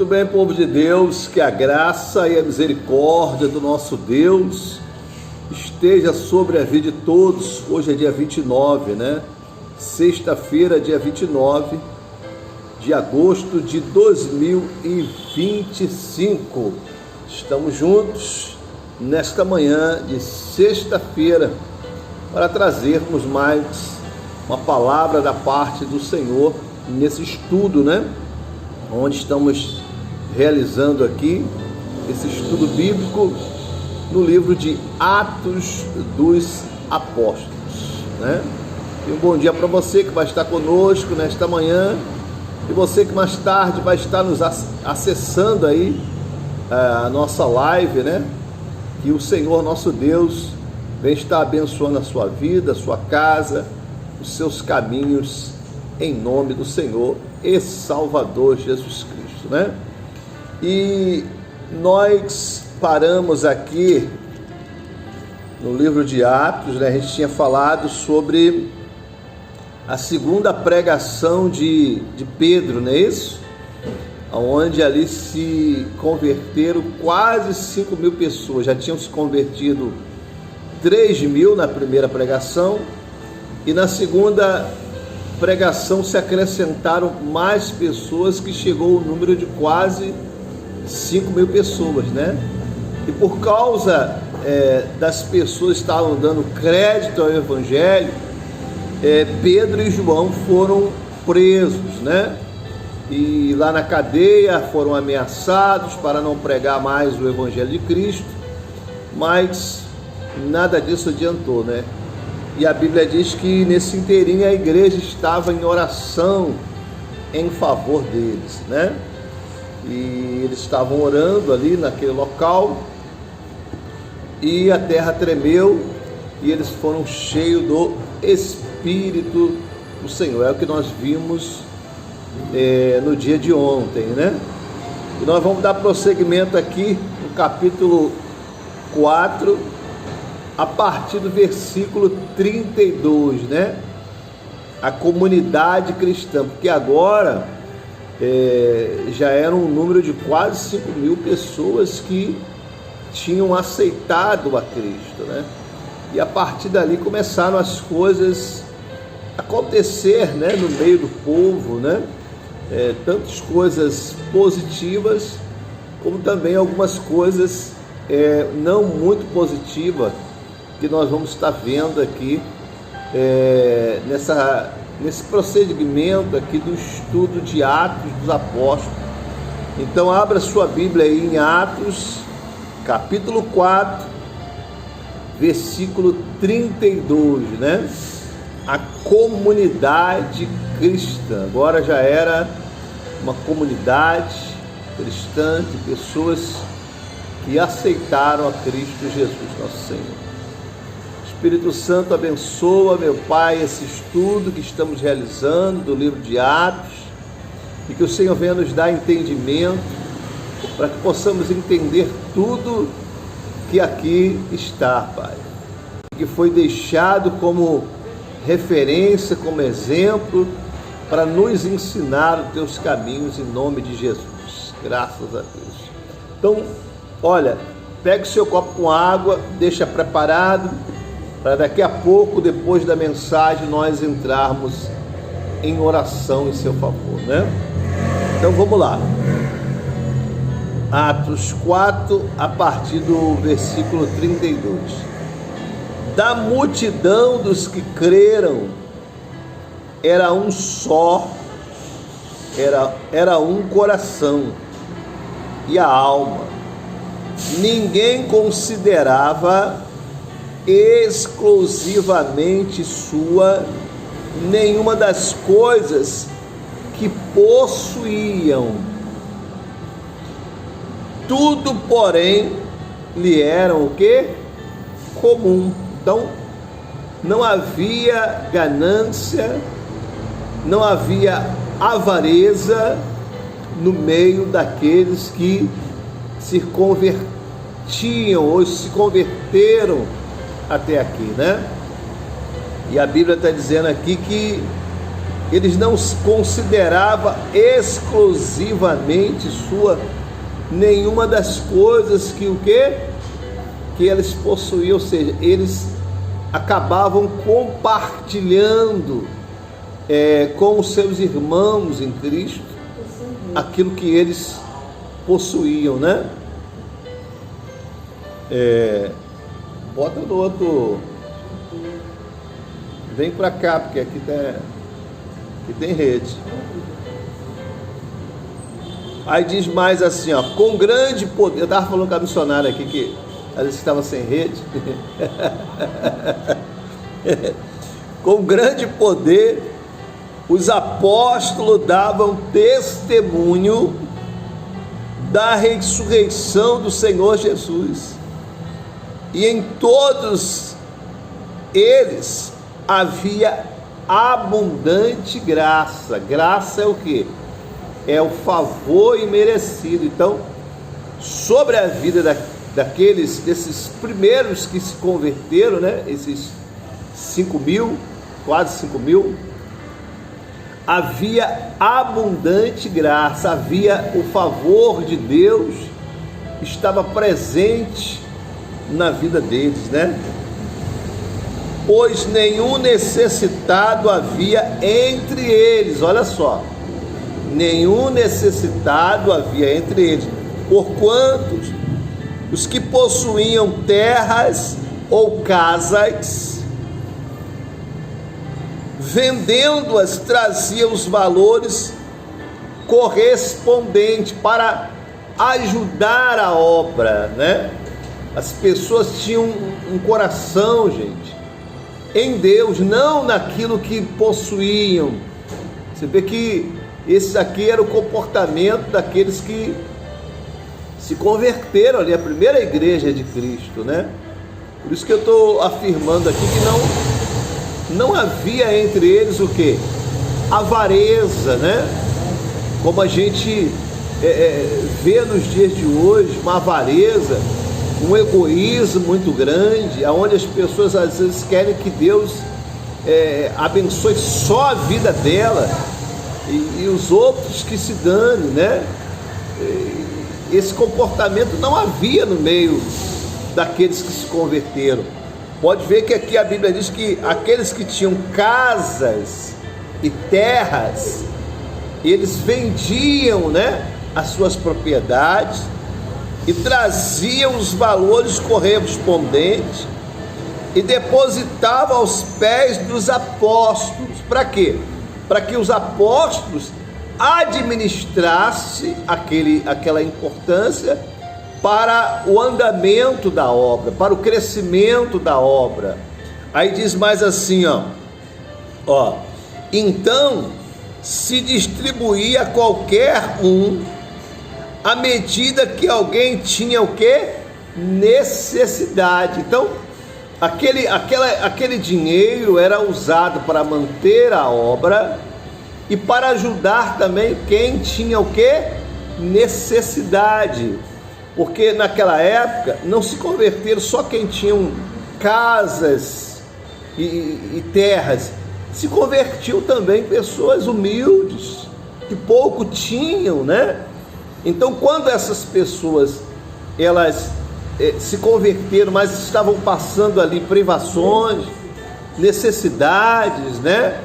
Muito bem, povo de Deus, que a graça e a misericórdia do nosso Deus esteja sobre a vida de todos. Hoje é dia 29, né? Sexta-feira, dia 29 de agosto de 2025. Estamos juntos nesta manhã de sexta-feira para trazermos mais uma palavra da parte do Senhor nesse estudo, né? Onde estamos realizando aqui esse estudo bíblico no livro de Atos dos Apóstolos, né? E um bom dia para você que vai estar conosco nesta manhã e você que mais tarde vai estar nos acessando aí a nossa live, né? Que o Senhor nosso Deus vem estar abençoando a sua vida, a sua casa, os seus caminhos, em nome do Senhor e Salvador Jesus Cristo, né? E nós paramos aqui no livro de Atos, né? A gente tinha falado sobre a segunda pregação de Pedro, não é isso? Onde ali se converteram quase 5.000 pessoas, já tinham se convertido 3.000 na primeira pregação, e na segunda pregação se acrescentaram mais pessoas, que chegou o número de quase 5.000 pessoas, né? E por causa das pessoas que estavam dando crédito ao Evangelho, Pedro e João foram presos, né? E lá na cadeia foram ameaçados para não pregar mais o Evangelho de Cristo, mas nada disso adiantou, né? E a Bíblia diz que nesse inteirinho a igreja estava em oração em favor deles, né? E eles estavam orando ali naquele local e a terra tremeu e eles foram cheios do Espírito do Senhor. É o que nós vimos no dia de ontem, né? E nós vamos dar prosseguimento aqui no capítulo 4, a partir do versículo 32, né? A comunidade cristã, porque agora já era um número de quase 5.000 pessoas que tinham aceitado a Cristo, né? E a partir dali começaram as coisas a acontecer, né? No meio do povo, né? Tantas coisas positivas, como também algumas coisas não muito positivas, que nós vamos estar vendo aqui nesse procedimento aqui do estudo de Atos dos Apóstolos. Então abra sua Bíblia aí em Atos, capítulo 4, versículo 32, né? A comunidade cristã, agora já era uma comunidade cristã de pessoas que aceitaram a Cristo Jesus, nosso Senhor. Espírito Santo, abençoa, meu Pai, esse estudo que estamos realizando do livro de Atos, e que o Senhor venha nos dar entendimento, para que possamos entender tudo que aqui está, Pai, que foi deixado como referência, como exemplo, para nos ensinar os teus caminhos, em nome de Jesus, graças a Deus. Então, olha, pegue o seu copo com água, deixa preparado, para daqui a pouco, depois da mensagem, nós entrarmos em oração em seu favor, né? Então vamos lá. Atos 4, a partir do versículo 32. Da multidão dos que creram, era um só, era um coração e a alma. Ninguém considerava exclusivamente sua nenhuma das coisas que possuíam. Tudo, porém, lhe eram o quê? Comum. Então, não havia ganância, não havia avareza no meio daqueles que se convertiam ou se converteram até aqui, né? E a Bíblia está dizendo aqui que eles não consideravam exclusivamente nenhuma das coisas que eles possuíam, ou seja, eles acabavam compartilhando com os seus irmãos em Cristo aquilo que eles possuíam, né? Bota no outro, vem para cá, porque aqui tem rede. Aí diz mais assim, ó, com grande poder. Eu estava falando com a missionária aqui que ela estava sem rede. Com grande poder, os apóstolos davam testemunho da ressurreição do Senhor Jesus. E em todos eles havia abundante graça. Graça é o quê? É o favor imerecido. Então, sobre a vida desses primeiros que se converteram, né? Esses 5.000, quase 5.000, havia abundante graça, havia o favor de Deus, estava presente na vida deles, né? Pois nenhum necessitado havia entre eles, olha só, nenhum necessitado havia entre eles, porquanto os que possuíam terras ou casas, vendendo-as, traziam os valores correspondentes para ajudar a obra, né? As pessoas tinham um coração, gente, em Deus, não naquilo que possuíam. Você vê que esse aqui era o comportamento daqueles que se converteram ali, a primeira igreja de Cristo, né? Por isso que eu estou afirmando aqui que não havia entre eles o quê? Avareza, né? Como a gente vê nos dias de hoje, uma avareza, um egoísmo muito grande, onde as pessoas às vezes querem que Deus abençoe só a vida dela e os outros que se danem, né? Esse comportamento não havia no meio daqueles que se converteram. Pode ver que aqui a Bíblia diz que aqueles que tinham casas e terras, eles vendiam, né, as suas propriedades e traziam os valores correspondentes e depositavam aos pés dos apóstolos. Para quê? Para que os apóstolos administrassem aquela importância para o andamento da obra, para o crescimento da obra. Aí diz mais assim, ó, então se distribuía a qualquer um à medida que alguém tinha o quê? Necessidade. Então, aquele dinheiro era usado para manter a obra e para ajudar também quem tinha o quê? Necessidade. Porque naquela época não se converteram só quem tinham casas e terras, se convertiu também pessoas humildes, que pouco tinham, né? Então, quando essas pessoas, elas se converteram, mas estavam passando ali privações, necessidades, né?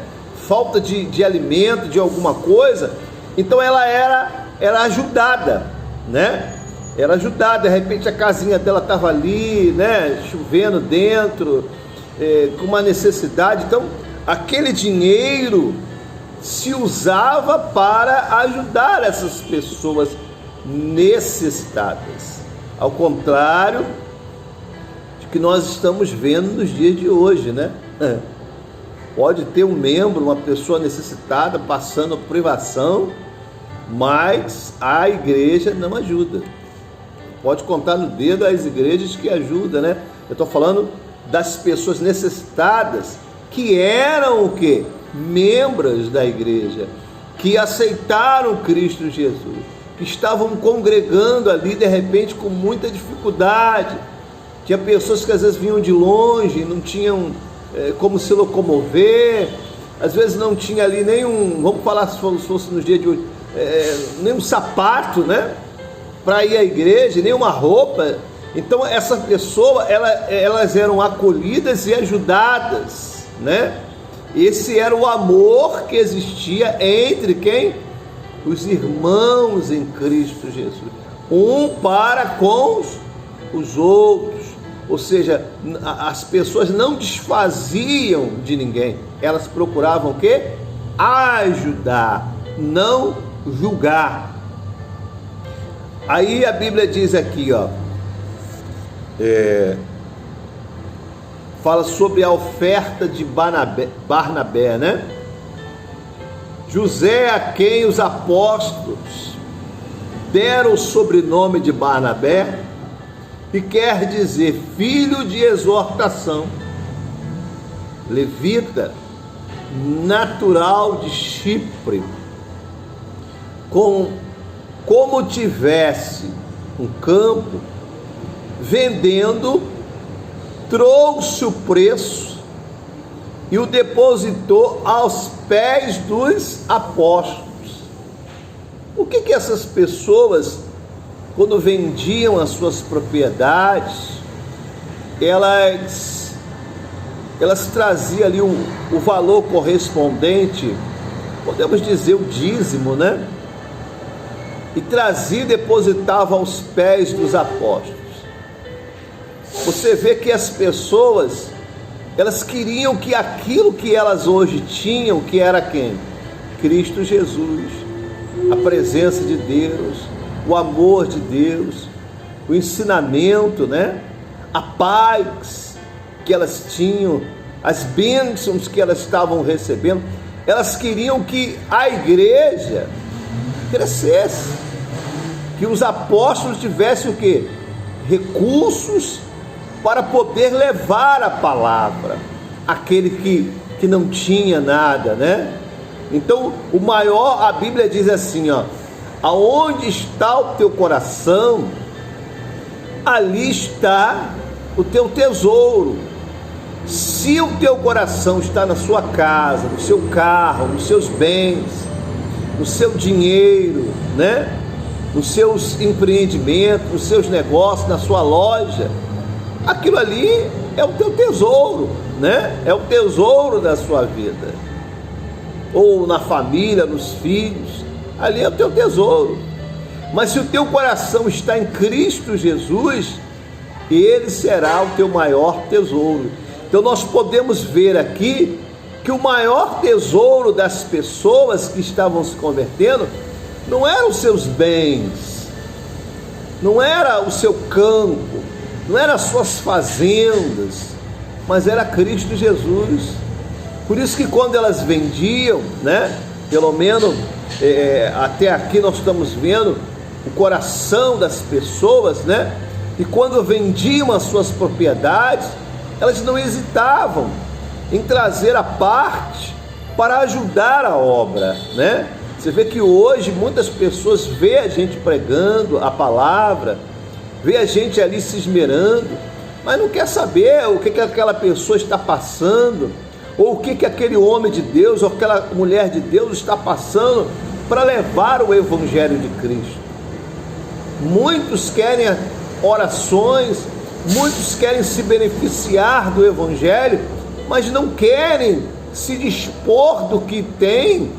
Falta de alimento, de alguma coisa, então ela era ajudada, né? Era ajudada, de repente a casinha dela estava ali, né? Chovendo dentro, com uma necessidade, então aquele dinheiro se usava para ajudar essas pessoas necessitadas, ao contrário de que nós estamos vendo nos dias de hoje, né? Pode ter um membro, uma pessoa necessitada, passando privação, mas a igreja não ajuda. Pode contar no dedo as igrejas que ajudam, né? Eu estou falando das pessoas necessitadas que eram o quê? Membros da igreja, que aceitaram Cristo Jesus, que estavam congregando ali de repente com muita dificuldade. Tinha pessoas que às vezes vinham de longe, não tinham como se locomover, às vezes não tinha ali nenhum, vamos falar se fosse nos dias de hoje, nenhum sapato, né, para ir à igreja, nenhuma roupa. Então essa pessoa, elas eram acolhidas e ajudadas, né? Esse era o amor que existia entre quem? Os irmãos em Cristo Jesus, um para com os outros. Ou seja, as pessoas não desfaziam de ninguém, elas procuravam o quê? Ajudar, não julgar. Aí a Bíblia diz aqui, ó, fala sobre a oferta de Barnabé, né? José, a quem os apóstolos deram o sobrenome de Barnabé, que quer dizer filho de exortação, levita, natural de Chipre, como tivesse um campo, vendendo, trouxe o preço e o depositou aos pés dos apóstolos. O que essas pessoas, quando vendiam as suas propriedades, elas traziam ali o valor correspondente, podemos dizer o dízimo, né? E trazia e depositava aos pés dos apóstolos. Você vê que as pessoas, elas queriam que aquilo que elas hoje tinham, que era quem? Cristo Jesus, a presença de Deus, o amor de Deus, o ensinamento, né? A paz que elas tinham, as bênçãos que elas estavam recebendo, elas queriam que a igreja crescesse, que os apóstolos tivessem o quê? Recursos para poder levar a palavra àquele que não tinha nada, né? Então, o maior, a Bíblia diz assim, ó, aonde está o teu coração, ali está o teu tesouro. Se o teu coração está na sua casa, no seu carro, nos seus bens, no seu dinheiro, né? Nos seus empreendimentos, nos seus negócios, na sua loja, aquilo ali é o teu tesouro, né? É o tesouro da sua vida. Ou na família, nos filhos, ali é o teu tesouro. Mas se o teu coração está em Cristo Jesus, ele será o teu maior tesouro. Então nós podemos ver aqui que o maior tesouro das pessoas que estavam se convertendo não eram os seus bens, não era o seu campo, não eram as suas fazendas, mas era Cristo Jesus. Por isso que quando elas vendiam, né, pelo menos até aqui nós estamos vendo o coração das pessoas, né? E quando vendiam as suas propriedades, elas não hesitavam em trazer a parte para ajudar a obra, né? Você vê que hoje muitas pessoas vê a gente pregando a palavra, vê a gente ali se esmerando, mas não quer saber o que aquela pessoa está passando, ou o que aquele homem de Deus, ou aquela mulher de Deus está passando para levar o Evangelho de Cristo. Muitos querem orações, muitos querem se beneficiar do Evangelho, mas não querem se dispor do que tem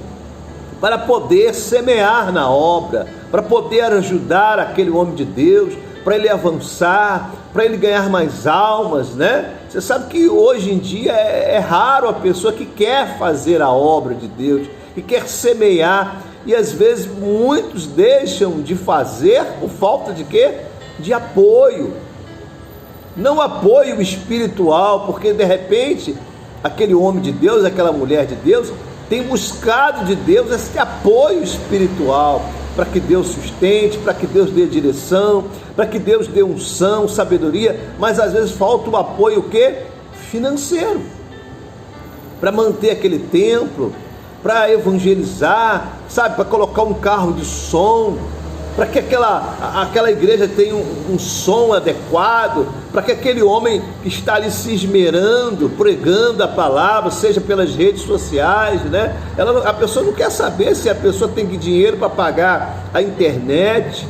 para poder semear na obra, para poder ajudar aquele homem de Deus, para ele avançar, para ele ganhar mais almas, né? Você sabe que hoje em dia é raro a pessoa que quer fazer a obra de Deus, que quer semear, e às vezes muitos deixam de fazer por falta de quê? De apoio. Não apoio espiritual, porque de repente aquele homem de Deus, aquela mulher de Deus, tem buscado de Deus esse apoio espiritual, para que Deus sustente, para que Deus dê direção, para que Deus dê unção, sabedoria, mas às vezes falta o apoio o quê? Financeiro, para manter aquele templo, para evangelizar, sabe, para colocar um carro de som, para que aquela igreja tenha um som adequado, para que aquele homem que está ali se esmerando, pregando a palavra, seja pelas redes sociais, né? A pessoa não quer saber se a pessoa tem dinheiro para pagar a internet,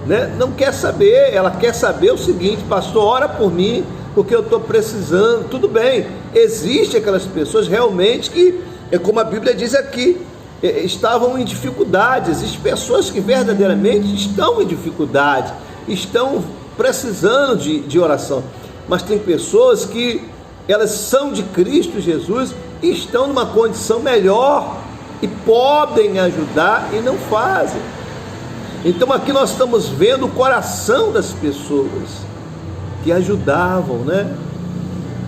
né? Não quer saber, ela quer saber o seguinte: pastor, ora por mim, porque eu estou precisando. Tudo bem, existem aquelas pessoas realmente que, é como a Bíblia diz aqui, estavam em dificuldade. Existem pessoas que verdadeiramente estão em dificuldade, estão precisando de oração, mas tem pessoas que elas são de Cristo Jesus e estão numa condição melhor e podem ajudar e não fazem. Então aqui nós estamos vendo o coração das pessoas que ajudavam, né?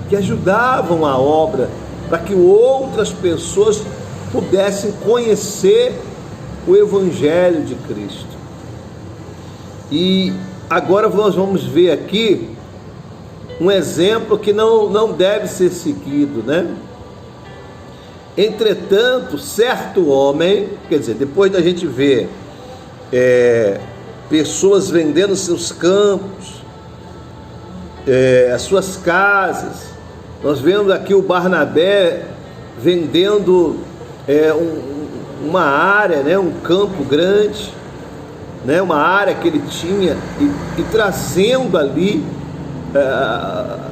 Que ajudavam a obra para que outras pessoas pudessem conhecer o Evangelho de Cristo. E agora nós vamos ver aqui um exemplo que não deve ser seguido, né? Entretanto, certo homem, quer dizer, depois da gente ver pessoas vendendo seus campos, as suas casas, nós vemos aqui o Barnabé vendendo uma área, né? Um campo grande, né, uma área que ele tinha, e trazendo ali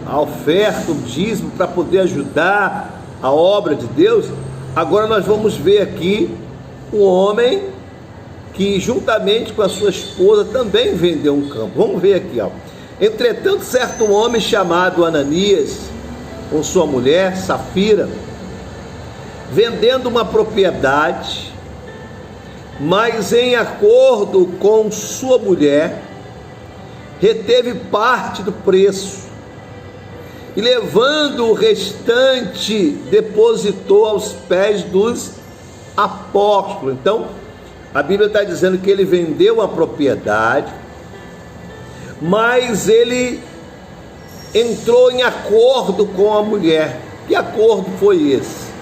a oferta, o dízimo, para poder ajudar a obra de Deus. Agora nós vamos ver aqui um homem que juntamente com a sua esposa também vendeu um campo. Vamos ver aqui, ó. Entretanto, certo homem chamado Ananias, com sua mulher Safira, vendendo uma propriedade, mas em acordo com sua mulher, reteve parte do preço e, levando o restante, depositou aos pés dos apóstolos. Então, a Bíblia está dizendo que ele vendeu a propriedade, mas ele entrou em acordo com a mulher. Que acordo foi esse?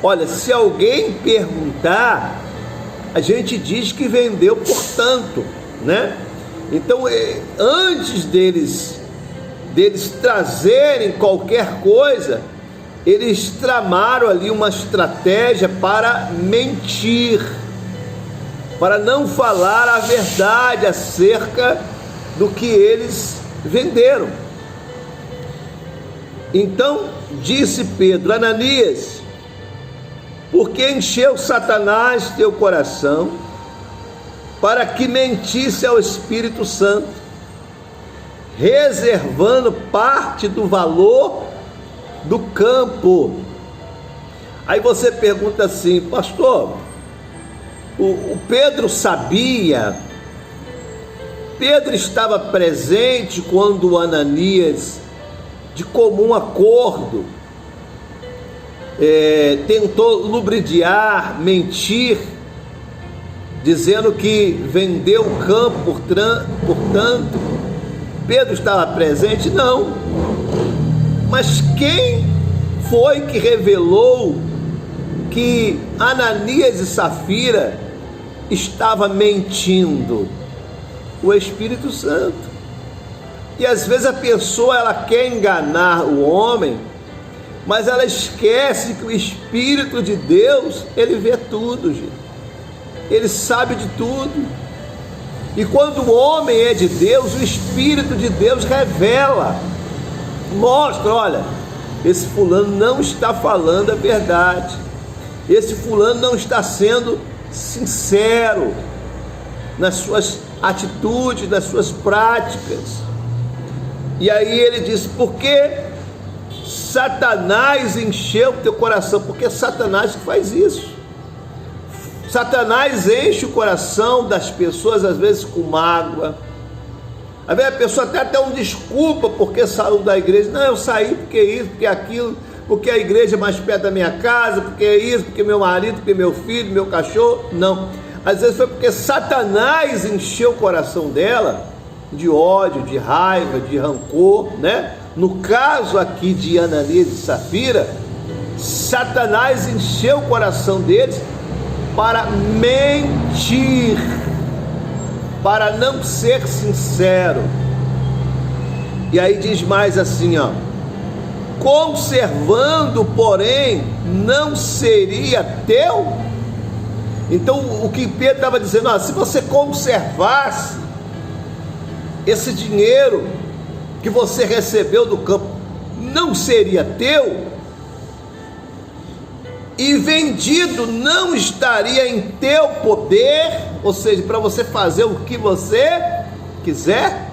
Olha, se alguém perguntar, a gente diz que vendeu por tanto, né? Então, antes deles trazerem qualquer coisa, eles tramaram ali uma estratégia para mentir, para não falar a verdade acerca do que eles venderam. Então disse Pedro: Ananias, por que encheu Satanás teu coração para que mentisse ao Espírito Santo, reservando parte do valor do campo? Aí você pergunta assim: pastor, o Pedro sabia? Pedro estava presente quando o Ananias, de comum acordo, tentou ludibriar, mentir, dizendo que vendeu o campo por tanto. Pedro estava presente? Não. Mas quem foi que revelou que Ananias e Safira estavam mentindo? O Espírito Santo. E às vezes a pessoa, ela quer enganar o homem, mas ela esquece que o Espírito de Deus, ele vê tudo, gente. Ele sabe de tudo. E quando o homem é de Deus, o Espírito de Deus revela, mostra: olha, esse fulano não está falando a verdade, esse fulano não está sendo sincero nas suas atitudes, nas suas práticas. E aí ele diz: por que Satanás encheu o teu coração? Porque é Satanás que faz isso. Satanás enche o coração das pessoas, às vezes com mágoa. Às vezes a pessoa até uma desculpa porque saiu da igreja. Não, eu saí porque isso, porque aquilo, porque a igreja é mais perto da minha casa, porque é isso, porque meu marido, porque meu filho, meu cachorro. Não, às vezes foi porque Satanás encheu o coração dela de ódio, de raiva, de rancor, né? No caso aqui de Ananias e Safira, Satanás encheu o coração deles para mentir, para não ser sincero. E aí diz mais assim, ó: conservando, porém, não seria teu? Então o que Pedro estava dizendo, ó, se você conservasse esse dinheiro que você recebeu do campo, não seria teu? E vendido não estaria em teu poder, ou seja, para você fazer o que você quiser?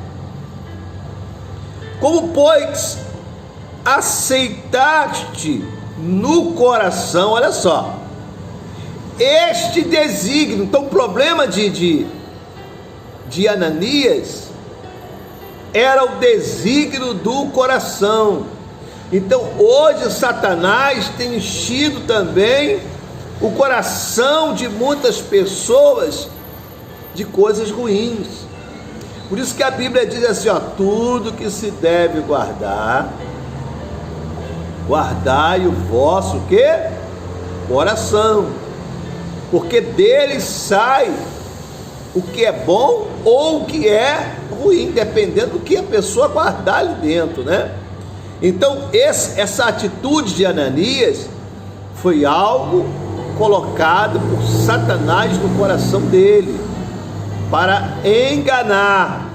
Como, pois, aceitaste no coração, olha só, este desígnio. Então o problema de Ananias era o desígnio do coração. Então hoje Satanás tem enchido também o coração de muitas pessoas de coisas ruins. Por isso que a Bíblia diz assim, ó: tudo que se deve guardar, guardai o vosso quê? Coração, porque dele sai o que é bom ou o que é ruim, dependendo do que a pessoa guardar ali dentro, né? Então essa atitude de Ananias foi algo colocado por Satanás no coração dele, para enganar.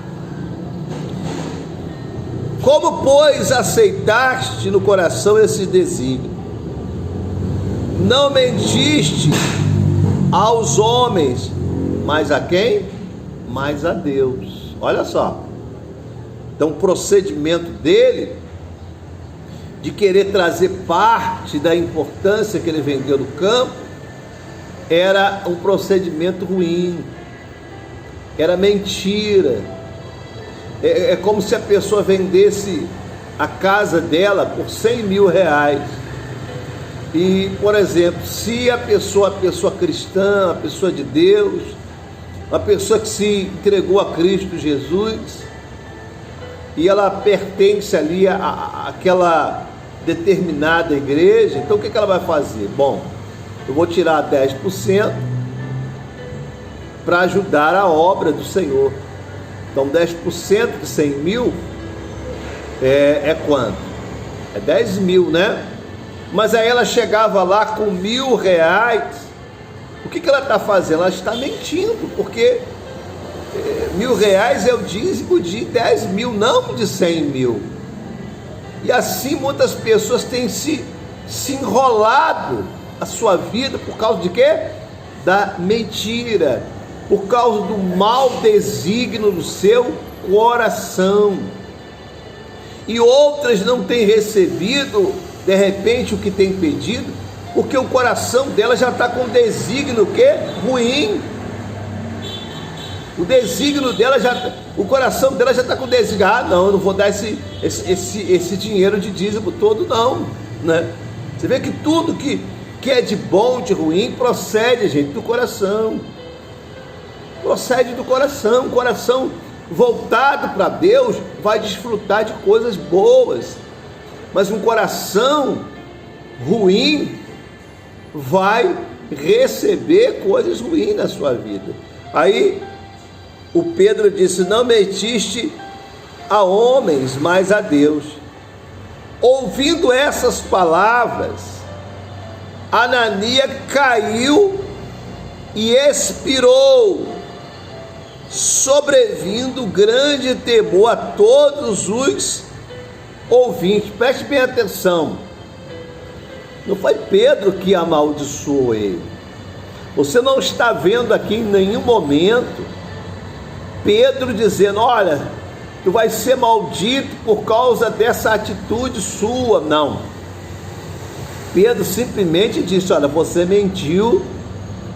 Como, pois, aceitaste no coração esse desígnio? Não mentiste aos homens, mas a quem? Mas a Deus. Olha só. Então o procedimento dele, de querer trazer parte da importância que ele vendeu no campo, era um procedimento ruim, era mentira. É como se a pessoa vendesse a casa dela por 100 mil reais. E, por exemplo, se a pessoa cristã, a pessoa de Deus, uma pessoa que se entregou a Cristo Jesus, e ela pertence ali àquela determinada igreja, então o que ela vai fazer? Bom, eu vou tirar 10% para ajudar a obra do Senhor. Então 10% de 100 mil é quanto? É 10 mil, né? Mas aí ela chegava lá com 1.000 reais. O que ela está fazendo? Ela está mentindo, porque 1.000 reais é o dízimo de 10 mil, não de 100 mil. E assim muitas pessoas têm se enrolado a sua vida por causa de quê? Da mentira, por causa do mau desígnio do seu coração. E outras não têm recebido de repente o que tem pedido, porque o coração dela já está com desígnio o quê? Ruim. O desígnio dela o coração dela já está com desígnio. Ah, não, eu não vou dar esse dinheiro de dízimo todo, não, né? Você vê que tudo que é de bom, de ruim, procede, gente, do coração. Procede do coração. O coração voltado para Deus vai desfrutar de coisas boas, mas um coração ruim vai receber coisas ruins na sua vida. Aí o Pedro disse: não mentiste a homens, mas a Deus. Ouvindo essas palavras, Ananias caiu e expirou, sobrevindo grande temor a todos os ouvintes. Preste bem atenção, não foi Pedro que amaldiçoou ele. Você não está vendo aqui em nenhum momento Pedro dizendo: olha, tu vai ser maldito por causa dessa atitude sua. Não, Pedro simplesmente disse: olha, você mentiu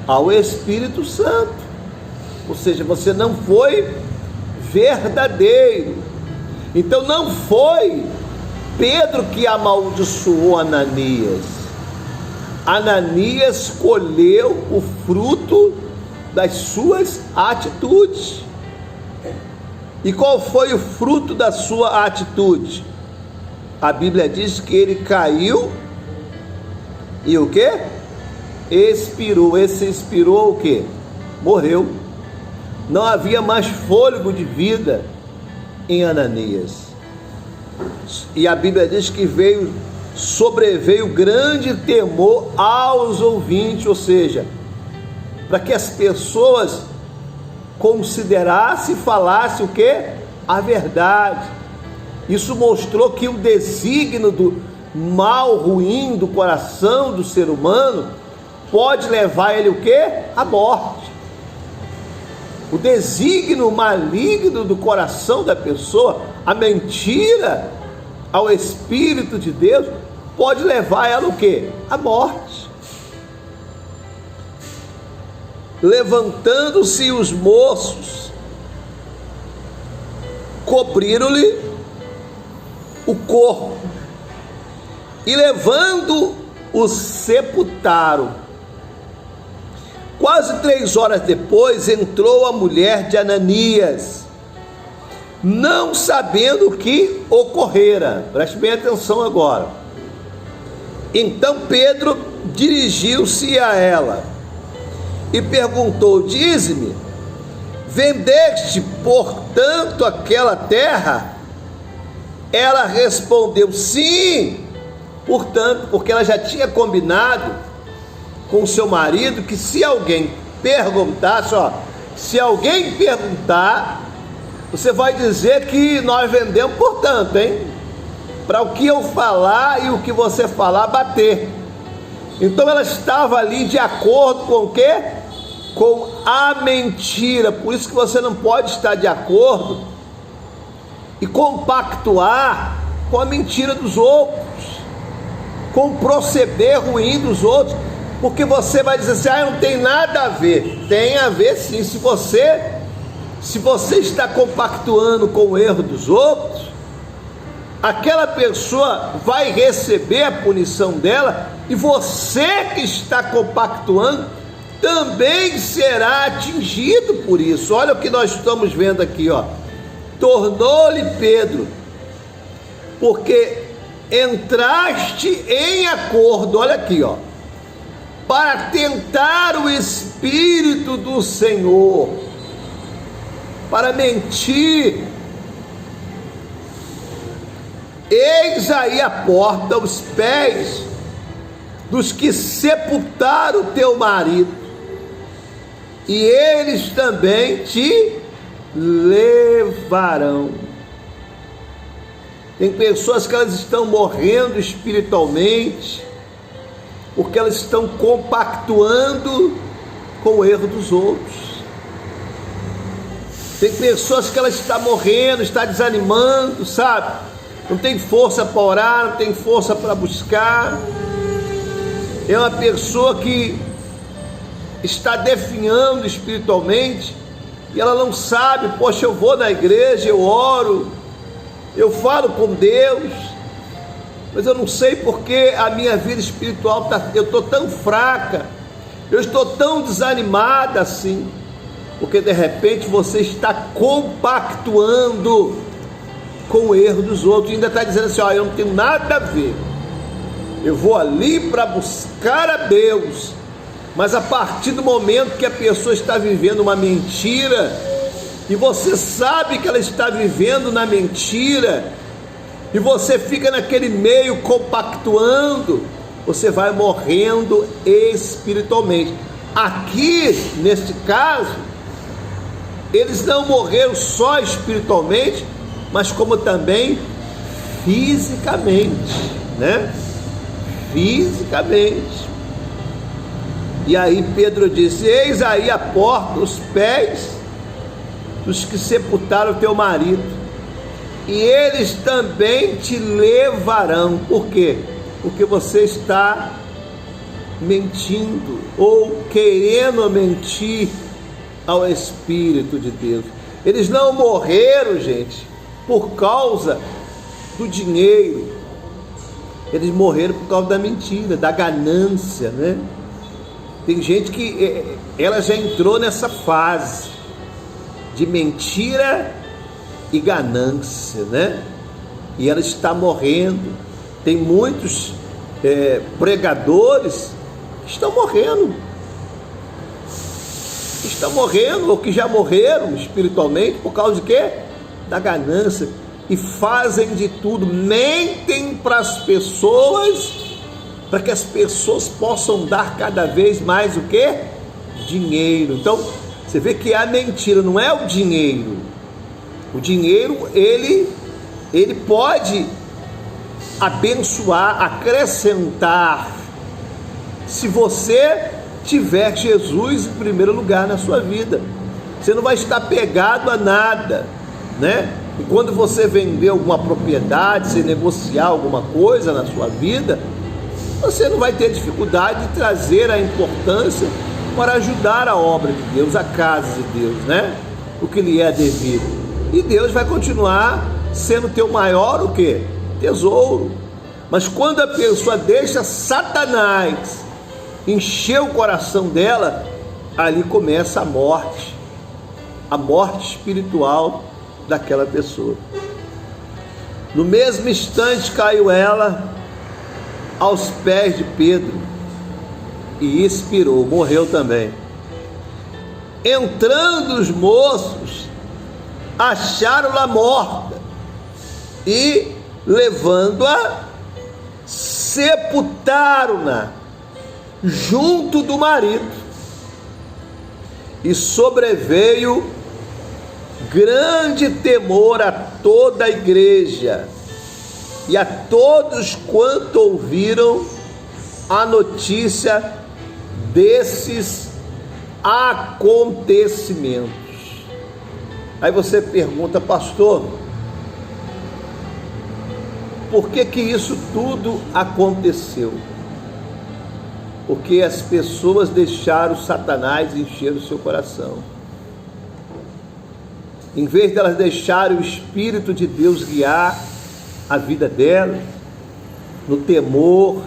ao Espírito Santo, ou seja, você não foi verdadeiro. Então não foi Pedro que amaldiçoou Ananias. Ananias colheu o fruto das suas atitudes. E qual foi o fruto da sua atitude? A Bíblia diz que ele caiu e o quê? Expirou. Esse expirou o quê? Morreu. Não havia mais fôlego de vida em Ananias. E a Bíblia diz que sobreveio grande temor aos ouvintes, ou seja, para que as pessoas considerassem e falassem o quê? A verdade. Isso mostrou que o desígnio do mal, ruim do coração do ser humano pode levar ele o quê? À morte. O desígnio maligno do coração da pessoa, a mentira ao Espírito de Deus, pode levar ela o quê? À morte. Levantando-se os moços, cobriram-lhe o corpo e levando-o sepultaram. Quase 3 horas depois entrou a mulher de Ananias, não sabendo o que ocorrera. Preste bem atenção agora. Então Pedro dirigiu-se a ela e perguntou: dize-me, vendeste portanto aquela terra? Ela respondeu: sim. Portanto, porque ela já tinha combinado com o seu marido que se alguém perguntasse, se alguém perguntar, você vai dizer que nós vendemos, portanto, para o que eu falar e o que você falar bater. Então ela estava ali de acordo com o quê? Com a mentira. Por isso que você não pode estar de acordo e compactuar com a mentira dos outros, com o proceder ruim dos outros, porque você vai dizer assim: não tem nada a ver. Tem a ver sim. Se você está compactuando com o erro dos outros, aquela pessoa vai receber a punição dela, e você que está compactuando também será atingido por isso. Olha o que nós estamos vendo aqui, tornou-lhe Pedro, porque entraste em acordo, olha aqui, para tentar o Espírito do Senhor, para mentir. Eis aí a porta, os pés dos que sepultaram teu marido, e eles também te levarão. Tem pessoas que elas estão morrendo espiritualmente, porque elas estão compactuando com o erro dos outros. Tem pessoas que elas estão morrendo, estão desanimando, sabe? Não tem força para orar, não tem força para buscar. É uma pessoa que está definhando espiritualmente, e ela não sabe: poxa, eu vou na igreja, eu oro, eu falo com Deus, mas eu não sei porque a minha vida espiritual eu estou tão fraca, eu estou tão desanimada assim, porque de repente você está compactuando com o erro dos outros, e ainda está dizendo assim: eu não tenho nada a ver, eu vou ali para buscar a Deus. Mas a partir do momento que a pessoa está vivendo uma mentira, e você sabe que ela está vivendo na mentira, e você fica naquele meio compactuando, você vai morrendo espiritualmente. Aqui, neste caso, eles não morreram só espiritualmente, mas como também fisicamente, Fisicamente. E aí Pedro disse: eis aí a porta, os pés dos que sepultaram teu marido, e eles também te levarão. Por quê? Porque você está mentindo, ou querendo mentir ao Espírito de Deus. Eles não morreram, gente, por causa do dinheiro. Eles morreram por causa da mentira, da ganância, Tem gente que ela já entrou nessa fase de mentira e ganância, E ela está morrendo. Tem muitos pregadores que estão morrendo, ou que já morreram espiritualmente por causa de quê? Da ganância. e fazem de tudo, mentem para as pessoas, para que as pessoas possam dar cada vez mais o quê? Dinheiro. Então, você vê que a mentira não é o dinheiro. O dinheiro, ele pode abençoar, acrescentar, se você tiver Jesus em primeiro lugar na sua vida. Você não vai estar pegado a nada, né? E quando você vender alguma propriedade, se negociar alguma coisa na sua vida, você não vai ter dificuldade de trazer a importância para ajudar a obra de Deus, a casa de Deus, né? O que lhe é devido. E Deus vai continuar sendo teu maior o quê? Tesouro. Mas quando a pessoa deixa Satanás encher o coração dela, ali começa a morte espiritual daquela pessoa. No mesmo instante caiu ela aos pés de Pedro e expirou, morreu também. Entrando os moços, acharam-la morta e, levando-a, sepultaram-na junto do marido. E sobreveio grande temor a toda a igreja e a todos quanto ouviram a notícia desses acontecimentos. Aí você pergunta, pastor, por que isso tudo aconteceu? Porque as pessoas deixaram Satanás encher o seu coração. Em vez de elas deixarem o Espírito de Deus guiar a vida delas, no temor,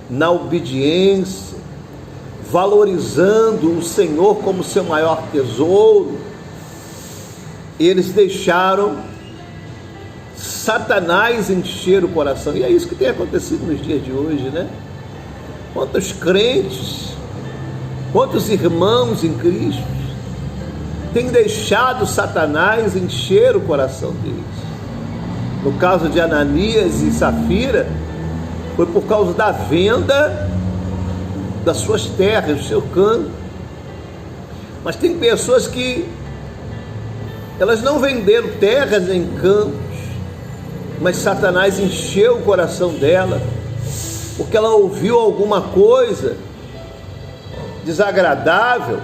na obediência, valorizando o Senhor como seu maior tesouro, eles deixaram Satanás encher o coração. E é isso que tem acontecido nos dias de hoje, né? Quantos crentes, quantos irmãos em Cristo têm deixado Satanás encher o coração deles. No caso de Ananias e Safira, foi por causa da venda das suas terras, do seu campo. Mas tem pessoas que elas não venderam terras nem campos, mas Satanás encheu o coração dela, porque ela ouviu alguma coisa desagradável,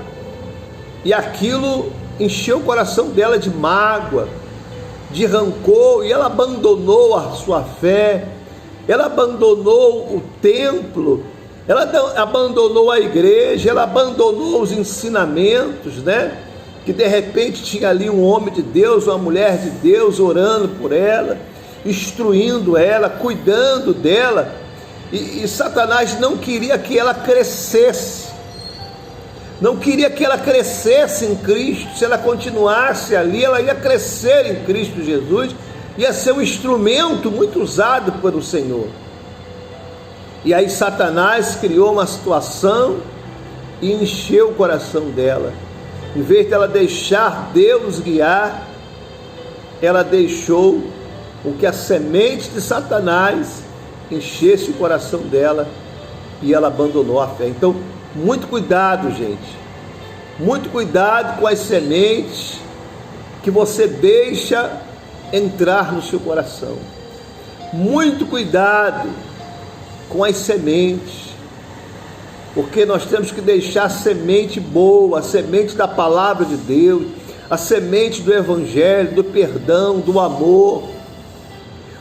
e aquilo encheu o coração dela de mágoa, de rancor, e ela abandonou a sua fé, ela abandonou o templo, ela abandonou a igreja, ela abandonou os ensinamentos, né? Que de repente tinha ali um homem de Deus, uma mulher de Deus orando por ela, instruindo ela, cuidando dela, e Satanás não queria que ela crescesse, não queria que ela crescesse em Cristo. Se ela continuasse ali, ela ia crescer em Cristo Jesus, ia ser um instrumento muito usado pelo Senhor. E aí Satanás criou uma situação e encheu o coração dela. Em vez de ela deixar Deus guiar, ela deixou com que a semente de Satanás enchesse o coração dela e ela abandonou a fé. Então, muito cuidado, gente, muito cuidado com as sementes que você deixa entrar no seu coração. Muito cuidado com as sementes, porque nós temos que deixar a semente boa, a semente da palavra de Deus, a semente do evangelho, do perdão, do amor.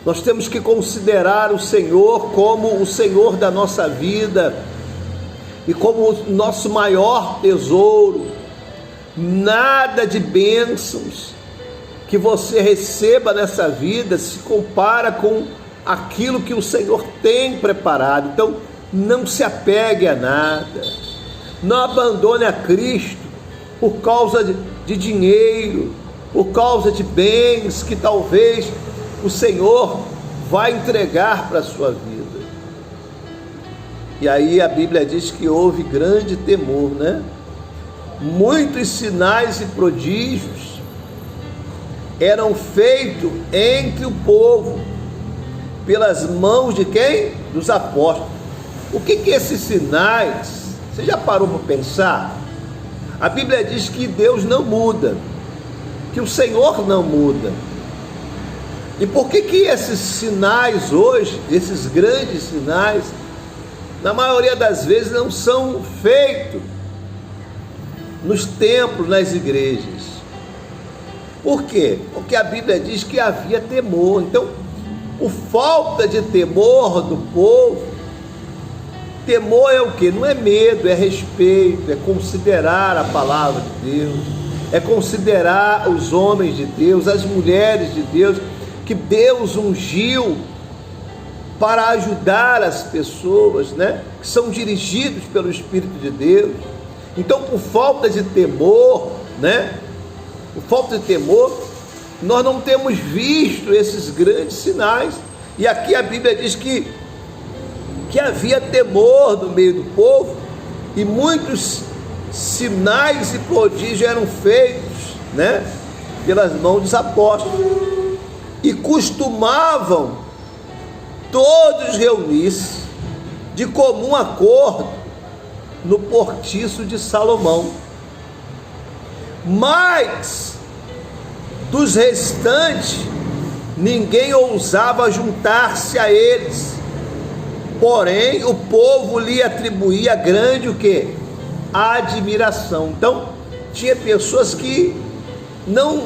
Nós temos que considerar o Senhor como o Senhor da nossa vida e como o nosso maior tesouro. Nada de bênçãos que você receba nessa vida se compara com aquilo que o Senhor tem preparado. Então, não se apegue a nada, não abandone a Cristo por causa de dinheiro, por causa de bens que talvez o Senhor vai entregar para a sua vida. E aí a Bíblia diz que houve grande temor, né? Muitos sinais e prodígios eram feitos entre o povo, pelas mãos de quem? Dos apóstolos. O que esses sinais, você já parou para pensar? A Bíblia diz que Deus não muda, que o Senhor não muda. E por que esses sinais hoje, esses grandes sinais, na maioria das vezes não são feitos nos templos, nas igrejas? Por quê? Porque a Bíblia diz que havia temor. Então, por falta de temor do povo, temor é o quê? Não é medo, é respeito, é considerar a palavra de Deus, é considerar os homens de Deus, as mulheres de Deus, que Deus ungiu para ajudar as pessoas, né? Que são dirigidos pelo Espírito de Deus. Então, por falta de temor, né? Por falta de temor, nós não temos visto esses grandes sinais. E aqui a Bíblia diz que havia temor no meio do povo, e muitos sinais e prodígios eram feitos, né? Pelas mãos dos apóstolos. E costumavam todos reunir-se de comum acordo no cortiço de Salomão. Mas dos restantes ninguém ousava juntar-se a eles, porém o povo lhe atribuía grande o quê? Admiração. Então tinha pessoas que não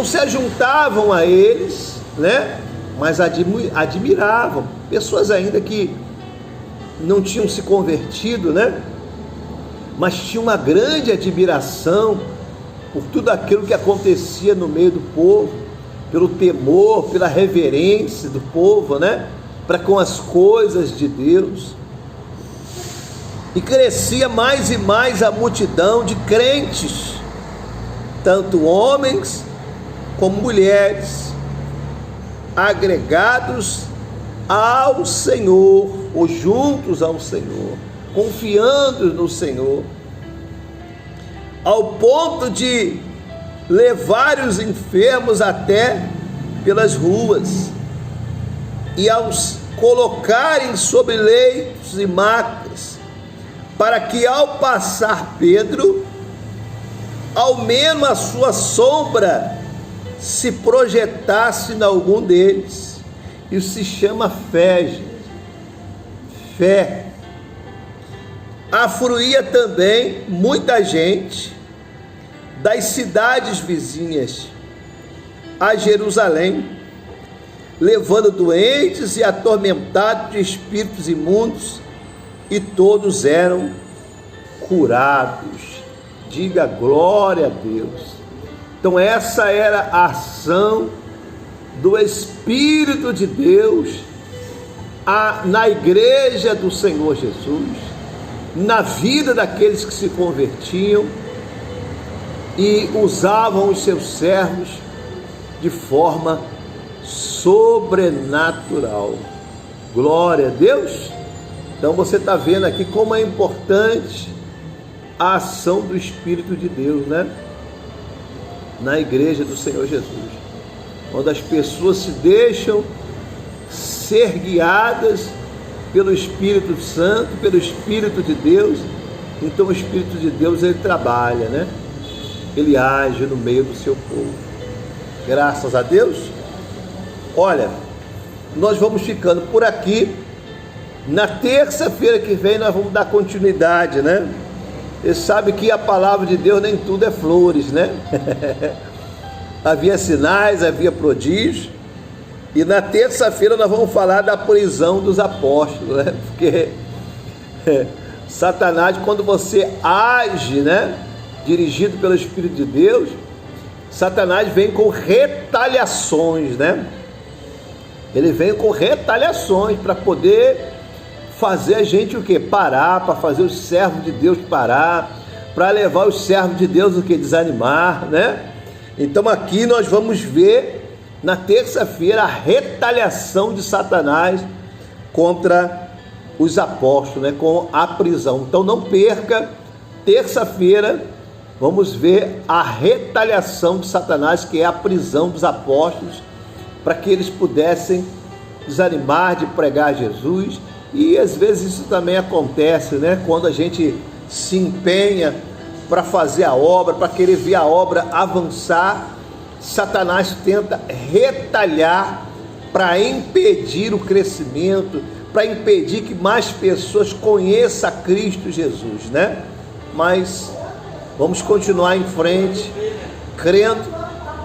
se ajuntavam a eles, né? Mas admiravam, pessoas ainda que não tinham se convertido, né? Mas tinham uma grande admiração por tudo aquilo que acontecia no meio do povo, pelo temor, pela reverência do povo, né? Para com as coisas de Deus. E crescia mais e mais a multidão de crentes, tanto homens como mulheres, agregados ao Senhor, ou juntos ao Senhor, confiando no Senhor, ao ponto de levar os enfermos até pelas ruas, e aos colocarem sobre leitos e macas, para que ao passar Pedro, ao menos a sua sombra se projetasse em algum deles. Isso se chama fé, gente. Fé. Afluía também muita gente das cidades vizinhas a Jerusalém, levando doentes e atormentados de espíritos imundos, e todos eram curados. Diga glória a Deus. Então essa era a ação do Espírito de Deus na igreja do Senhor Jesus, na vida daqueles que se convertiam e usavam os seus servos de forma sobrenatural. Glória a Deus. Então você está vendo aqui como é importante a ação do Espírito de Deus, né? Na igreja do Senhor Jesus, quando as pessoas se deixam ser guiadas pelo Espírito Santo, pelo Espírito de Deus, então o Espírito de Deus, ele trabalha, né? Ele age no meio do seu povo. Graças a Deus. Olha, nós vamos ficando por aqui. Na terça-feira que vem nós vamos dar continuidade, né? Você sabe que a palavra de Deus nem tudo é flores, né? Havia sinais, havia prodígios. E na terça-feira nós vamos falar da prisão dos apóstolos, né? Porque Satanás, quando você age, né? Dirigido pelo Espírito de Deus, Satanás vem com retaliações, né? Ele vem com retaliações para poder fazer a gente o quê? Parar, para fazer os servos de Deus parar, para levar os servos de Deus o quê? Desanimar, né? Então aqui nós vamos ver na terça-feira a retaliação de Satanás contra os apóstolos, né? Com a prisão. Então não perca, terça-feira vamos ver a retaliação de Satanás, que é a prisão dos apóstolos, para que eles pudessem desanimar de pregar Jesus. E às vezes isso também acontece, né? Quando a gente se empenha para fazer a obra, para querer ver a obra avançar, Satanás tenta retalhar para impedir o crescimento, para impedir que mais pessoas conheçam a Cristo Jesus, né? Mas vamos continuar em frente, crendo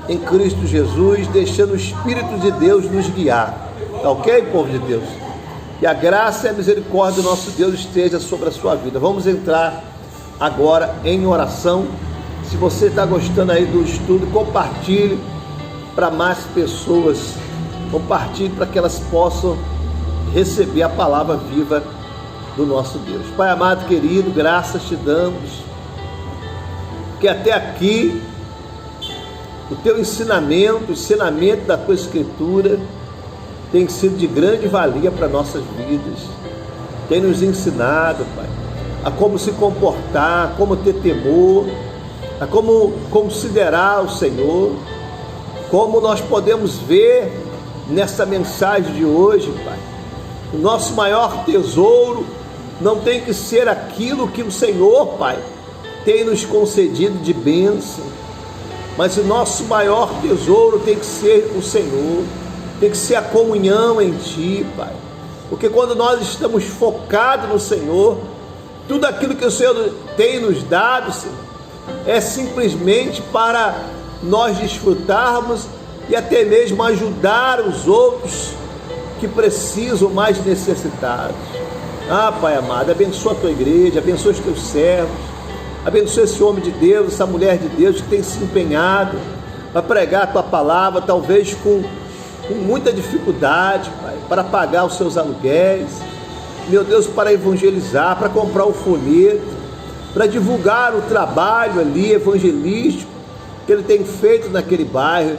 em Cristo Jesus, deixando o Espírito de Deus nos guiar. Tá ok, povo de Deus? Que a graça e a misericórdia do nosso Deus esteja sobre a sua vida. Vamos entrar agora em oração. Se você está gostando aí do estudo, compartilhe para mais pessoas. Compartilhe para que elas possam receber a palavra viva do nosso Deus. Pai amado, querido, graças te damos, que até aqui o teu ensinamento, o ensinamento da tua Escritura tem sido de grande valia para nossas vidas. Tem nos ensinado, Pai, a como se comportar, a como ter temor, a como considerar o Senhor, como nós podemos ver nessa mensagem de hoje, Pai. O nosso maior tesouro não tem que ser aquilo que o Senhor, Pai, tem nos concedido de bênção, mas o nosso maior tesouro tem que ser o Senhor, tem que ser a comunhão em Ti, Pai, porque quando nós estamos focados no Senhor, tudo aquilo que o Senhor tem nos dado, Senhor, é simplesmente para nós desfrutarmos e até mesmo ajudar os outros que precisam, mais necessitados. Pai amado, abençoa a tua igreja, abençoa os teus servos, abençoa esse homem de Deus, essa mulher de Deus que tem se empenhado para pregar a tua palavra, talvez com muita dificuldade, Pai, para pagar os seus aluguéis, meu Deus, para evangelizar, para comprar o folheto, para divulgar o trabalho ali evangelístico que ele tem feito naquele bairro.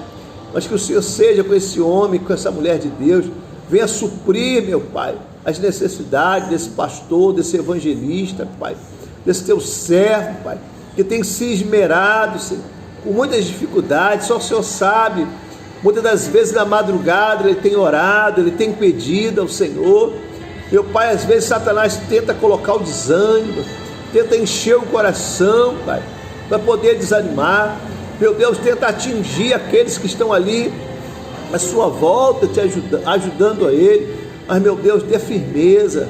Mas que o Senhor seja com esse homem, com essa mulher de Deus, venha suprir, meu Pai, as necessidades desse pastor, desse evangelista, Pai, desse teu servo, Pai, que tem se esmerado, Senhor, com muitas dificuldades. Só o Senhor sabe. Muitas das vezes na madrugada ele tem orado, ele tem pedido ao Senhor. Meu Pai, às vezes Satanás tenta colocar o desânimo, tenta encher o coração, Pai, para poder desanimar. Meu Deus, tenta atingir aqueles que estão ali à sua volta, te ajudando a ele. Mas, meu Deus, dê firmeza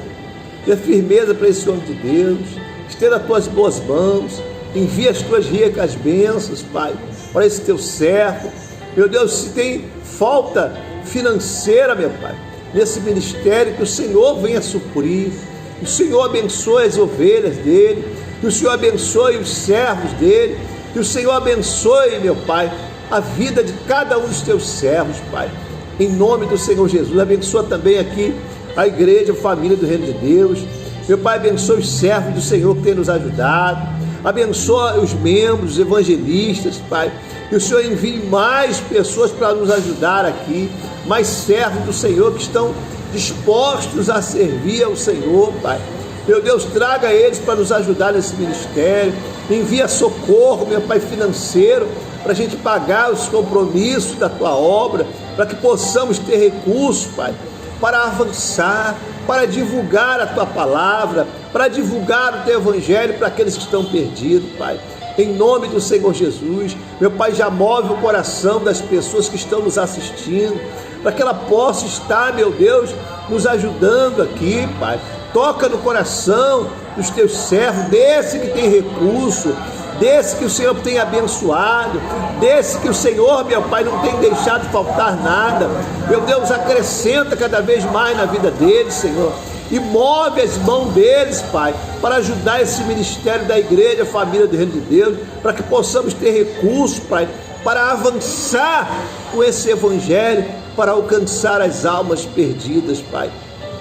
para esse homem de Deus. Estenda as tuas boas mãos, envia as tuas ricas bênçãos, Pai, para esse teu servo. Meu Deus, se tem falta financeira, meu Pai, nesse ministério, que o Senhor venha suprir, que o Senhor abençoe as ovelhas dele, que o Senhor abençoe os servos dele, que o Senhor abençoe, meu Pai, a vida de cada um dos teus servos, Pai, em nome do Senhor Jesus. Abençoa também aqui a igreja, a família do Reino de Deus. Meu Pai, abençoa os servos do Senhor que tem nos ajudado, abençoa os membros, os evangelistas, Pai, que o Senhor envie mais pessoas para nos ajudar aqui, mais servos do Senhor que estão dispostos a servir ao Senhor, Pai. Meu Deus, traga eles para nos ajudar nesse ministério, envia socorro, meu Pai, financeiro, para a gente pagar os compromissos da Tua obra, para que possamos ter recursos, Pai, para avançar, para divulgar a Tua palavra, para divulgar o Teu Evangelho para aqueles que estão perdidos, Pai. Em nome do Senhor Jesus, meu Pai, já move o coração das pessoas que estão nos assistindo, para que ela possa estar, meu Deus, nos ajudando aqui, Pai. Toca no coração dos teus servos, desse que tem recurso, desse que o Senhor tem abençoado, desse que o Senhor, meu Pai, não tem deixado faltar nada. Meu Deus, acrescenta cada vez mais na vida deles, Senhor, e move as mãos deles, Pai, para ajudar esse ministério da igreja, a família do Reino de Deus, para que possamos ter recursos, Pai, para avançar com esse evangelho, para alcançar as almas perdidas, Pai,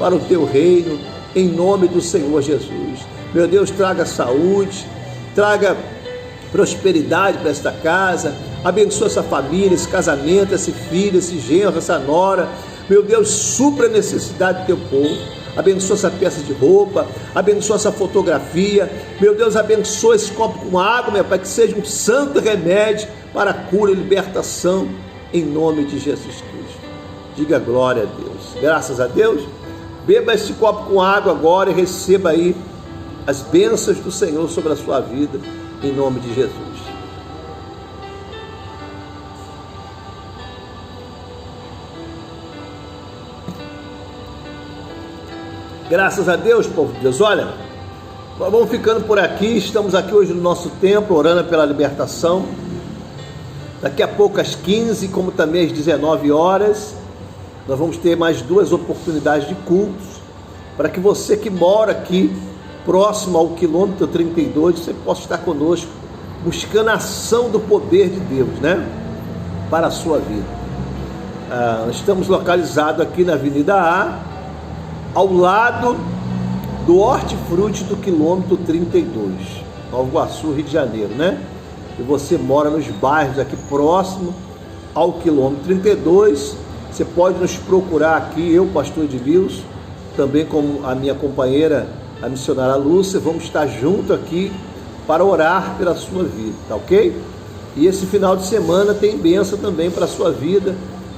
para o teu reino, em nome do Senhor Jesus. Meu Deus, traga saúde, traga prosperidade para esta casa, abençoa essa família, esse casamento, esse filho, esse genro, essa nora. Meu Deus, supra a necessidade do teu povo, abençoa essa peça de roupa, abençoa essa fotografia, meu Deus, abençoa esse copo com água, meu Pai, que seja um santo remédio para a cura e libertação, em nome de Jesus Cristo. Diga glória a Deus. Graças a Deus. Beba esse copo com água agora e receba aí as bênçãos do Senhor sobre a sua vida, em nome de Jesus. Graças a Deus, povo de Deus. Olha, vamos ficando por aqui. Estamos aqui hoje no nosso templo, orando pela libertação. Daqui a pouco às 15, como também às 19 horas, nós vamos ter mais 2 oportunidades de cultos, para que você que mora aqui, próximo ao quilômetro 32, você possa estar conosco, buscando a ação do poder de Deus, né? Para a sua vida. Nós estamos localizados aqui na Avenida A, ao lado do Hortifruti do quilômetro 32, Nova Iguaçu, Rio de Janeiro, né? E você mora nos bairros aqui próximo ao quilômetro 32, você pode nos procurar aqui, eu, pastor Edilson, também como a minha companheira, a missionária Lúcia, vamos estar junto aqui para orar pela sua vida, tá ok? E esse final de semana tem bênção também para a sua vida.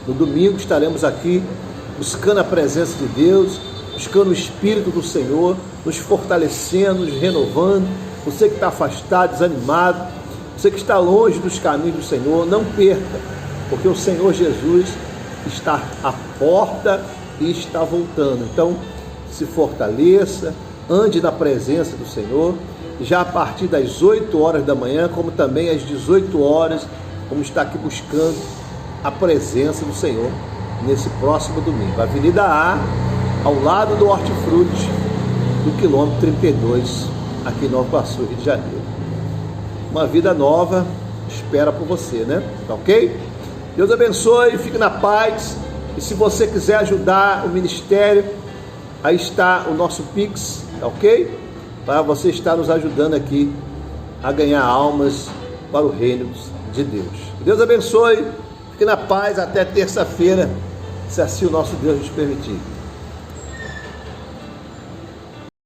No domingo estaremos aqui buscando a presença de Deus, buscando o Espírito do Senhor, nos fortalecendo, nos renovando. Você que está afastado, desanimado, você que está longe dos caminhos do Senhor, não perca, porque o Senhor Jesus está à porta e está voltando. Então, se fortaleça, ande na presença do Senhor, já a partir das 8 horas da manhã, como também às 18 horas, vamos estar aqui buscando a presença do Senhor nesse próximo domingo. Avenida A, ao lado do Hortifruti, do quilômetro 32, aqui em Nova Iguaçu, Rio de Janeiro. Uma vida nova espera por você, né? Tá ok? Deus abençoe, fique na paz. E se você quiser ajudar o ministério, aí está o nosso Pix, tá ok? Para você estar nos ajudando aqui a ganhar almas para o reino de Deus. Deus abençoe, fique na paz até terça-feira, se assim o nosso Deus nos permitir.